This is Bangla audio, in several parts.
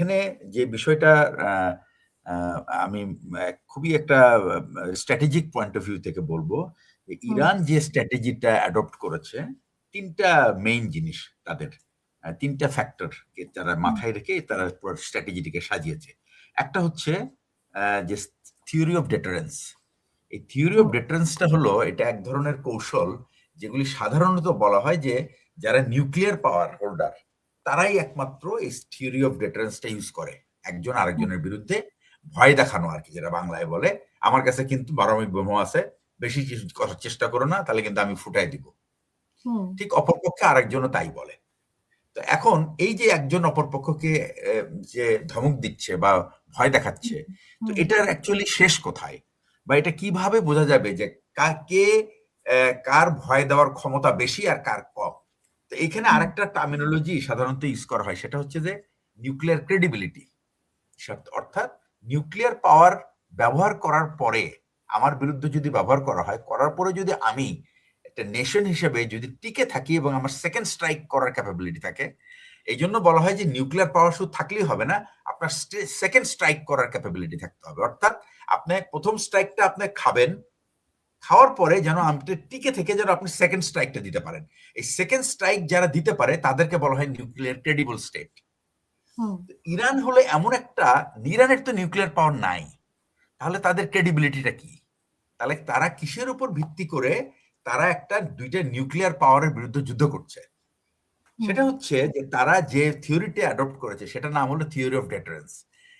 এখানে যে বিষয়টা আহ, আহ, আমি খুবই একটা স্ট্র্যাটেজিক পয়েন্ট অফ ভিউ থেকে বলবো যে হুম ইরান যে স্ট্র্যাটেজিটা অ্যাডপ্ট করেছে তিনটা মেইন জিনিস তাদের, তিনটা ফ্যাক্টর তারা হুম মাথায় রেখে তারা পুরো স্ট্র্যাটেজিটিকে সাজিয়েছে। একটা হচ্ছে যে থিওরি অফ ডেটারেন্স। এই থিওরি অফ হুম ডেটারেন্সটা হলো এটা এক ধরনের কৌশল যেগুলি সাধারণত বলা হয় যে যারা নিউক্লিয়ার পাওয়ার হোল্ডার তারাই একমাত্র এই থিওরি অফ ডেটারেন্সটা ইউজ করে একজন হুম আরেকজনের বিরুদ্ধে ভয় দেখানো আর কি, যেটা বাংলায় বলে আমার কাছে কিন্তু পারমাণবিক বোমা আছে, বেশি কিছু করার চেষ্টা করো না তাহলে কিন্তু আমি ফুটাই দিব। হুম ঠিক অপরপক্ষে আরেকজনও তাই বলে। তো এখন এই যে একজন অপরপক্ষকে যে ধমক দিচ্ছে বা ভয় দেখাচ্ছে, তো হুম এটার অ্যাকচুয়ালি শেষ কোথায় বা এটা কিভাবে বোঝা যাবে যে কে কার ভয় দেওয়ার ক্ষমতা বেশি আর কার কম? তো এখানে হুম আরেকটা টার্মিনোলজি সাধারণত ইউজ করা হয়, সেটা হচ্ছে যে নিউক্লিয়ার ক্রেডিবিলিটি। অর্থাৎ নিউক্লিয়ার পাওয়ার ব্যবহার করার পরে আমার বিরুদ্ধে যদি ব্যবহার করা হয়, করার পরে যদি আমি একটা নেশন হিসেবে যদি টিকে থাকি এবং আমার সেকেন্ড স্ট্রাইক করার ক্যাপাবিলিটি থাকে, এই জন্য বলা হয় যে নিউক্লিয়ার পাওয়ার শুধু থাকলেই হবে না, আপনার সেকেন্ড স্ট্রাইক করার ক্যাপাবিলিটি থাকতে হবে। অর্থাৎ আপনি প্রথম স্ট্রাইকটা আপনি খাবেন, খাওয়ার পরে যেন আপনি টিকে থেকে যেন আপনি সেকেন্ড স্ট্রাইকটা দিতে পারেন। এই সেকেন্ড স্ট্রাইক যারা দিতে পারে তাদেরকে বলা হয় নিউক্লিয়ার ক্রেডিবল স্টেট। হুম ইরান হলো এমন একটা, ইরানের তো নিউক্লিয়ার পাওয়ার নাই, তাহলে তাদের ক্রেডিবিলিটিটা কি? তাহলে তারা কিসের উপর ভিত্তি করে তারা একটা দুইটা নিউক্লিয়ার পাওয়ারের বিরুদ্ধে যুদ্ধ করছে? হুম সেটা হচ্ছে যে তারা যে থিওরিটা অ্যাডপ্ট করেছে সেটার নাম হলো থিওরি অফ ডেটারেন্স।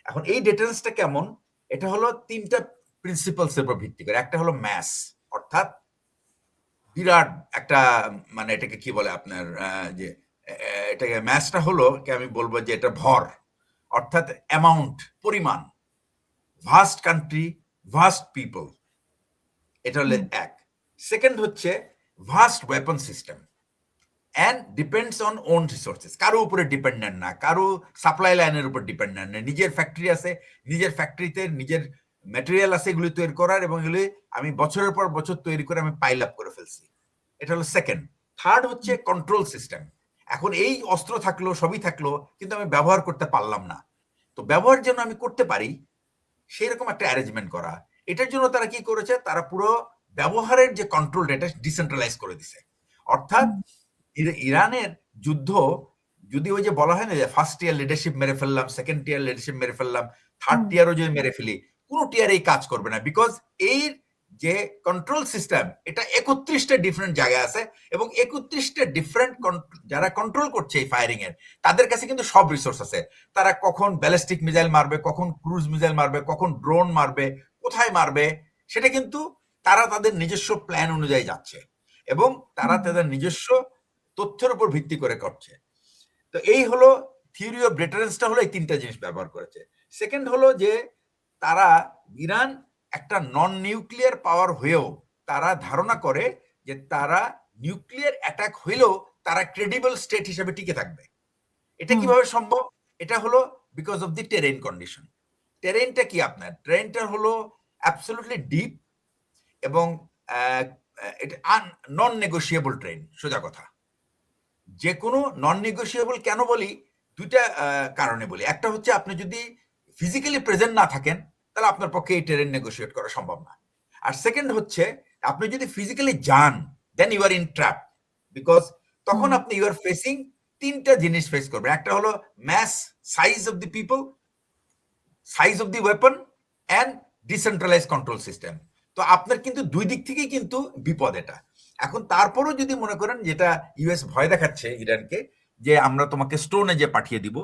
এখন এই ডেটারেন্সটা কেমন? এটা হলো তিনটা প্রিন্সিপালসের উপর ভিত্তি করে। একটা হলো ম্যাস, অর্থাৎ বিরাট একটা, মানে এটাকে কি বলে আপনার যে এটাকে ম্যাসটা হলো কি আমি বলবো যে এটা ভর, অর্থাৎ অ্যামাউন্ট, পরিমাণ, ভাস্ট কান্ট্রি, ভাস্ট পিপল, এটা হলো হুম এক। সেকেন্ড হচ্ছে vast weapon system and depends on own resources, কারো উপরে ডিপেন্ডেন্ট না, কারো সাপ্লাই লাইনের উপর ডিপেন্ডেন্ট না, নিজের ফ্যাক্টরি আছে, নিজের ফ্যাক্টরিতে নিজের ম্যাটেরিয়াল আছে এগুলি তৈরি করার, এবং এগুলি আমি বছরের পর বছর তৈরি করে আমি পাইল আপ করে ফেলছি। এটা হলো সেকেন্ড। থার্ড হচ্ছে কন্ট্রোল সিস্টেম। এখন এই অস্ত্র থাকলো, সবই থাকলো, কিন্তু আমি ব্যবহার করতে পারলাম না। তো ব্যবহার যেন আমি করতে পারি সেই রকম একটা অ্যারেঞ্জমেন্ট করা। এটার জন্য তারা কি করেছে, তারা পুরো ব্যবহারের যে কন্ট্রোল এটা ডিসেন্ট্রালাইজ করে দিছে। অর্থাৎ হুম ইরানের যুদ্ধ, যদি ওই যে বলা হয় না যে ফার্স্ট টিয়ার লিডারশিপ মেরে ফেললাম, সেকেন্ড টিয়ার লিডারশিপ মেরে ফেললাম, থার্ড হুম টিয়ারও যদি মেরে ফেলি, কোনো টিয়ার এই কাজ করবে না। বিকজ এই যে কন্ট্রোল সিস্টেম এটা 31টা ডিফারেন্ট জায়গায় আছে, এবং 31টা ডিফারেন্ট যারা কন্ট্রোল করছে এই ফায়ারিং এর, তাদের কাছে কিন্তু সব রিসোর্স আছে। তারা কখন ব্যালিস্টিক মিসাইল মারবে, কখন ক্রুজ মিসাইল মারবে, কখন ড্রোন মারবে, কোথায় মারবে, সেটা কিন্তু তারা তাদের নিজস্ব প্ল্যান অনুযায়ী যাচ্ছে, এবং তারা হুম তাদের নিজস্ব তথ্যের উপর ভিত্তি করে করছে। তো এই হলো থিওরি অফ ডেটারেন্সটা, হলো এই তিনটা জিনিস ব্যবহার করেছে। সেকেন্ড হলো যে তারা, ইরান একটা নন নিউক্লিয়ার পাওয়ার হয়েও তারা ধারণা করে যে তারা নিউক্লিয়ার অ্যাটাক হইলেও তারা ক্রেডিবল স্টেট হিসেবে টিকে থাকবে। এটা হুম কিভাবে সম্ভব? এটা হলো because of the terrain condition. টেরেনটা কি আপনার, টেরেনটা হলো অ্যাবসলিউটলি ডিপ, এবং এটা নন নেগোশিয়েবল ট্রেন। সোজা কথা, যে কোনো নন নেগোশিয়েবল কেন বলি, দুইটা কারণে বলি। একটা হচ্ছে আপনি যদি ফিজিক্যালি প্রেজেন্ট না থাকেন তাহলে আপনার পক্ষে এই টেরেন নেগোশিয়েট করা সম্ভব না। আর সেকেন্ড হচ্ছে আপনি যদি ফিজিক্যালি যান then you are in trap, because তখন হুম আপনি ইউ আর ফেসিং তিনটা জিনিস ফেস করবেন। একটা হলো mass size of the people, size of the weapon, and decentralise control system. তো আপনার কিন্তু দুই দিক থেকেই কিন্তু বিপদ এটা। এখন তারপরও যদি মনে করেন যেটা ইউএস ভয় দেখাচ্ছে ইরানকে, যে আমরা তোমাকে স্টোন এজে পাঠিয়ে দিব,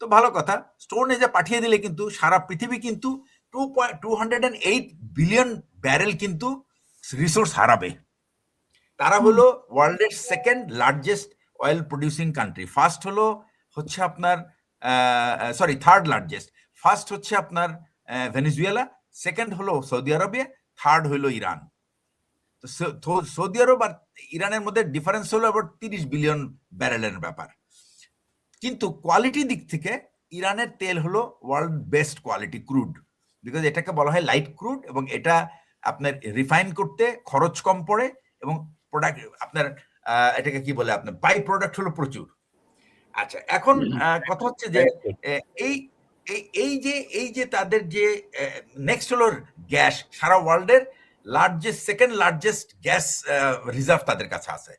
তো ভালো কথা, স্টোন এজে পাঠিয়ে দিলে কিন্তু সারা পৃথিবী কিন্তু 208 বিলিয়ন ব্যারেল কিন্তু রিসোর্স হারাবে। তারা হুম হলো ওয়ার্ল্ডের second largest oil producing country. First হলো হচ্ছে আপনার, সরি, থার্ড লার্জেস্ট। ফার্স্ট হচ্ছে আপনার ভেনেজুয়েলা, সেকেন্ড হলো সৌদি আরবিয়া, থার্ড হলো ইরান। তো সৌদি আরব আর ইরানের মধ্যে ডিফারেন্স হলো আবার 30 বিলিয়ন ব্যারেলের ব্যাপার। কিন্তু কোয়ালিটি দিক থেকে ইরানের তেল হলো world best quality crude, because এটাকে বলা হয় লাইট ক্রুড, এবং এটা আপনার রিফাইন করতে খরচ কম পড়ে, এবং প্রোডাক্ট আপনার এটাকে কি বলে আপনার বাই প্রোডাক্ট হলো প্রচুর। আচ্ছা, এখন কথা হচ্ছে যে এই এই যে তাদের যে নেক্সট হলো গ্যাস, সারা ওয়ার্ল্ডের সেকেন্ড লার্জেস্ট গ্যাস রিজার্ভ তাদের কাছে আছে,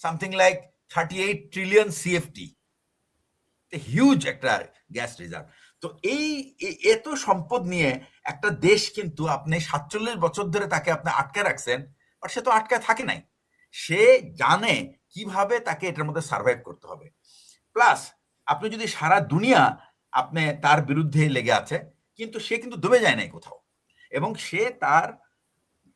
something like 38 trillion CFT, huge একটা গ্যাস রিজার্ভ। তো এত সম্পদ নিয়ে একটা দেশ কিন্তু আপনি 47 বছর ধরে তাকে আপনি আটকে রাখছেন, আর সে তো আটকে থাকে নাই, সে জানে কিভাবে তাকে এটার মধ্যে সার্ভাইভ করতে হবে। প্লাস আপনি যদি সারা দুনিয়া আপনি তার বিরুদ্ধে লেগে আছে, কিন্তু সে কিন্তু দমে যায় নাই কোথাও, এবং সে তার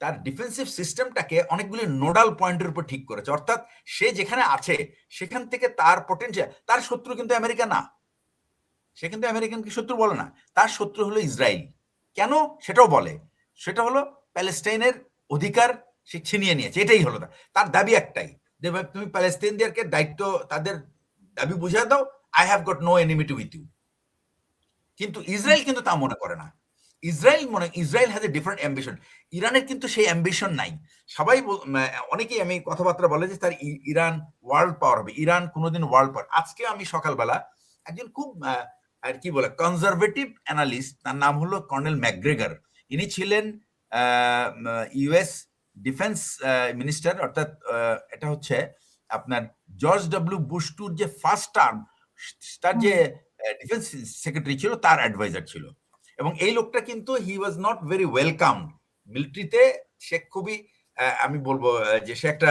তার ডিফেন্সিভ সিস্টেমটাকে অনেকগুলি নোডাল পয়েন্টের উপর ঠিক করেছে। অর্থাৎ সে যেখানে আছে সেখান থেকে তার পটেনশিয়াল, তার শত্রু কিন্তু আমেরিকা না, সে কিন্তু আমেরিকানকে শত্রু বলে না, তার শত্রু হলো ইসরায়েল। কেন সেটাও বলে, সেটা হলো প্যালেস্টাইনের অধিকার সে ছিনিয়ে নিয়েছে, এটাই হলো তার দাবি একটাই, যে ভাই তুমি প্যালেস্টাইনদেরকে দায়িত্ব তাদের দাবি বুঝিয়ে দাও, I have got no enmity with you. কিন্তু ইসরায়েল কিন্তু তা মনে করে না। Israel has a different ambition. ইরানের কিন্তু সেই অ্যাম্বিশন নাই। সবাই অনেকেই আমি কথাবার্তা বলে যে তার ইরান ওয়ার্ল্ড পাওয়ার হবে, ইরান কোনোদিন ওয়ার্ল্ড পাওয়ার। আজকে আমি সকালবেলা একজন খুব আর কি বলে কনজারভেটিভ অ্যানালিস্ট, তার নাম হলো কর্নেল ম্যাকগ্রেগর, ইনি ছিলেন ইউএস ডিফেন্স মিনিস্টার, অর্থাৎ এটা হচ্ছে আপনার জর্জ ডব্লিউ বুশ টুর যে ফার্স্ট টার্ম, তার যে ডিফেন্স সেক্রেটারি ছিল, তার অ্যাডভাইজার ছিল। এবং এই লোকটা কিন্তু হি ওয়াজ নট ভেরি ওয়েলকাম মিলিটারিতে। সে খুবই আমি বলবো যে সে একটা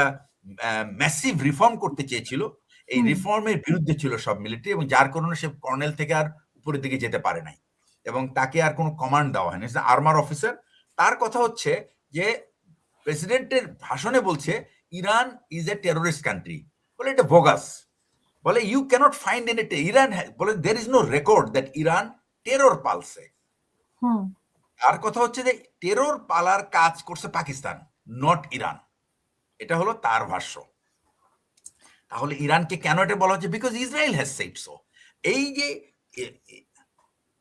ম্যাসিভ রিফর্ম করতে চেয়েছিল, এই রিফর্মের বিরুদ্ধে ছিল সব মিলিটারি, এবং যার কারণে সে কর্নেল থেকে আর উপরের দিকে যেতে পারে নাই, এবং তাকে আর কোনো কমান্ড দেওয়া হয়নি, আর্মার অফিসার। তার কথা হচ্ছে যে প্রেসিডেন্টের ভাষণে বলছে Iran is a terrorist country, বলে এটা বোগাস, বলে you can't find any, Iran বলে there is no record that Iran terror পালছে। তার কথা হচ্ছে যে টেরর পালার কাজ করছে পাকিস্তান, নট ইরান, এটা হলো তার ভাষ্য। তাহলে ইরানকে কেন এটা বলা হচ্ছে? Because Israel has said so. এই যে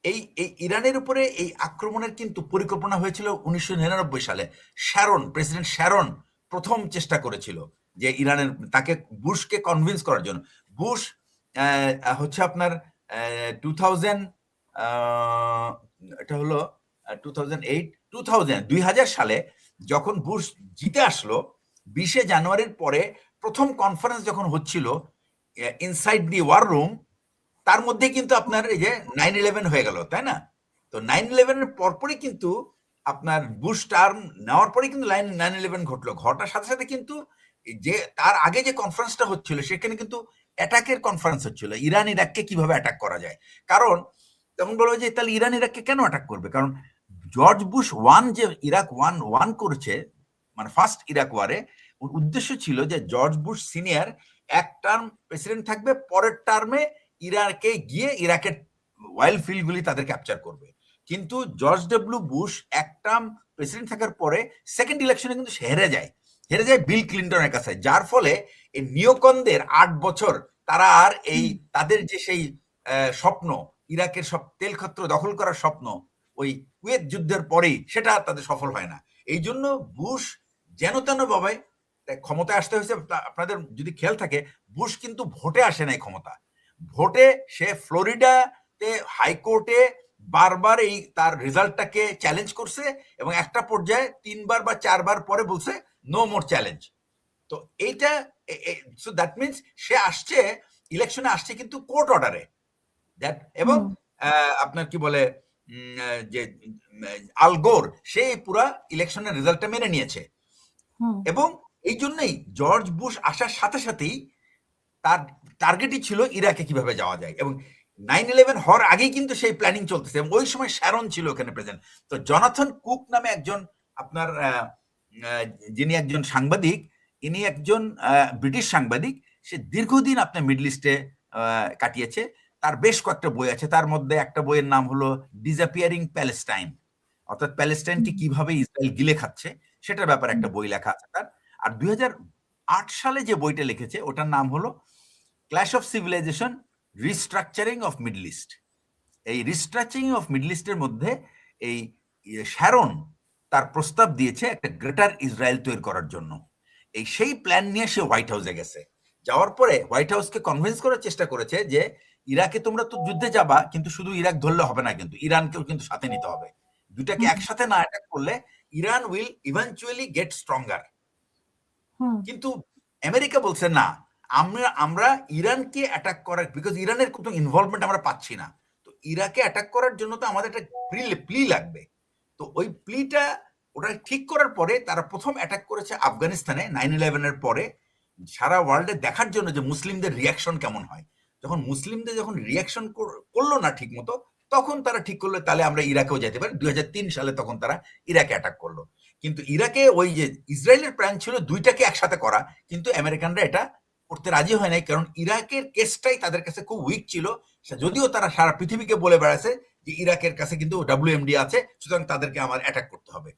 এই ইরানের উপরে এই আক্রমণের কিন্তু পরিকল্পনা হয়েছিল 1999 সালে। প্রেসিডেন্ট শ্যারন প্রথম চেষ্টা করেছিল যে ইরানের, তাকে বুশকে কনভিন্স করার জন্য। বুশ হচ্ছে আপনার 2000 সালে যখন বুশ জিতে আসলো, 20 জানুয়ারির পরে প্রথম কনফারেন্স যখন হচ্ছিল ইনসাইড দি ওয়ার রুম, তার মধ্যে কিন্তু আপনার এই যে 9/11 হয়ে গেল, তাই না? তো 9/11 এর পরপরই কিন্তু আপনার বুশ টার্ম নেওয়ার পরে কিন্তু 9/11 ঘটলো। ঘটার সাথে সাথে কিন্তু যে তার আগে যে কনফারেন্সটা হচ্ছিল সেখানে কিন্তু অ্যাটাকের কনফারেন্স হচ্ছিল, ইরান ইরাককে কিভাবে অ্যাটাক করা যায়। কারণ তখন বলা হয় যে তাহলে ইরান ইরাককে কেন অ্যাটাক করবে? কারণ জর্জ বুশ যে ইরাক ওয়ান করেছে, মানে ফার্স্ট ইরাক ওয়ারে, উদ্দেশ্য ছিল যে জর্জ বুশ সিনিয়র এক টার্ম প্রেসিডেন্ট থাকবে, পরের টার্মে ইরাকে গিয়ে ইরাকের অয়েল ফিল্ডগুলি তাদের ক্যাপচার করবে। কিন্তু জর্জ ডব্লিউ বুশ এক টার্ম প্রেসিডেন্ট থাকার পরে সেকেন্ড ইলেকশনে কিন্তু হেরে যায় বিল ক্লিন্টনের কাছে, যার ফলে এই নিওকনদের 8 বছর তারা আর এই তাদের যে সেই স্বপ্ন, ইরাকের সব তেল ক্ষেত্র দখল করার স্বপ্ন, ওই কুয়েত যুদ্ধের পরেই সেটা তাদের সফল হয় না। এই জন্য বুশ যেন তেন ভাবে ক্ষমতায় আসতে হয়েছে। আপনাদের যদি খেয়াল থাকে, বুশ কিন্তু ভোটে আসে নাই ক্ষমতা, ভোটে সে ফ্লোরিডাতে হাইকোর্টে বারবার এই তার রেজাল্টটাকে চ্যালেঞ্জ করছে, এবং একটা পর্যায়ে 3 বার বা 4 বার পরে বলছে নো মোর চ্যালেঞ্জ। তো এইটা, সো দ্যাট মিনস সে আসছে ইলেকশনে, আসছে কিন্তু কোর্ট অর্ডারে, এবং আপনার কি বলে যে আল গোর সে পুরা ইলেকশনের রেজাল্টটা মেনে নিয়েছে। এবং এই জন্যই জর্জ বুশ আসার সাথে সাথেই তার টার্গেটই ছিল ইরাকে কিভাবে যাওয়া যায়, এবং 9/11 হওয়ার আগেই কিন্তু সেই প্ল্যানিং চলতেছে, এবং ওই সময় শ্যারন ছিল ওখানে প্রেজেন্ট। তো জনাথন কুক নামে একজন আপনার যিনি একজন সাংবাদিক, ইনি একজন ব্রিটিশ সাংবাদিক, সে দীর্ঘদিন আপনার মিডল ইস্টে কাটিয়েছে। তার বেশ কয়েকটা বই আছে, তার মধ্যে একটা বইয়ের নাম হলো ডিসঅ্যাপিয়ারিং প্যালেস্টাইন, অর্থাৎ প্যালেস্টাইনকে কিভাবে ইসরায়েল গিলে খাচ্ছে সেটার ব্যাপারে একটা বই লেখা আছে তার। আর 2008 সালে যে বইটা লিখেছে ওটার নাম হলো clash of civilisation, restructuring of Middle East. এই রিস্ট্রাকচারিং অফ মিডল ইস্টের মধ্যে এই শ্যারন তার প্রস্তাব দিয়েছে একটা গ্রেটার ইসরায়েল তৈরি করার জন্য। এই সেই প্ল্যান নিয়ে সে হোয়াইট হাউসে গেছে, যাওয়ার পরে হোয়াইট হাউসকে কনভিন্স করার চেষ্টা করেছে যে ইরাকে তোমরা তো যুদ্ধে যাবা, কিন্তু শুধু ইরাক ধরলে হবে না, কিন্তু ইরানকেও কিন্তু সাথে নিতে হবে। দুটাকে হুম। একসাথে না অ্যাটাক করলে Iran will eventually get stronger. Hmm. কিন্তু আমেরিকা বলছে না, আমরা আমরা ইরানকে অ্যাটাক করার, বিকজ ইরানের কোনো ইনভলভমেন্ট আমরা পাচ্ছি না, তো ইরাকে অ্যাটাক করার জন্য তো আমাদের একটা প্লি লাগবে। তো ওই প্লিটা ওটা ঠিক করার পরে তারা প্রথম অ্যাটাক করেছে আফগানিস্তানে 9/11 এর পরে, সারা ওয়ার্ল্ডে দেখার জন্য যে মুসলিমদের রিয়াকশন কেমন হয়। যখন মুসলিমদের যখন রিয়াকশন করলো না ঠিক মতো, তখন তারা ঠিক করলো তাহলে আমরা ইরাকেও যেতে পারি। 2003 সালে তখন তারা ইরাকে অ্যাটাক করলো। কিন্তু ইরাকে ওই যে ইসরায়েলের প্ল্যান ছিল দুইটাকে একসাথে করা, কিন্তু আমেরিকানরা এটা করতে রাজি হয় নাই, কারণ ইরাকের কেসটাই তাদের কাছে খুব উইক ছিল। যদিও তারা সারা পৃথিবীকে বলে বেড়াচ্ছে যে ইরাকের কাছে কিন্তু WMD আছে, সুতরাং তাদেরকে আমার অ্যাটাক করতে হবে।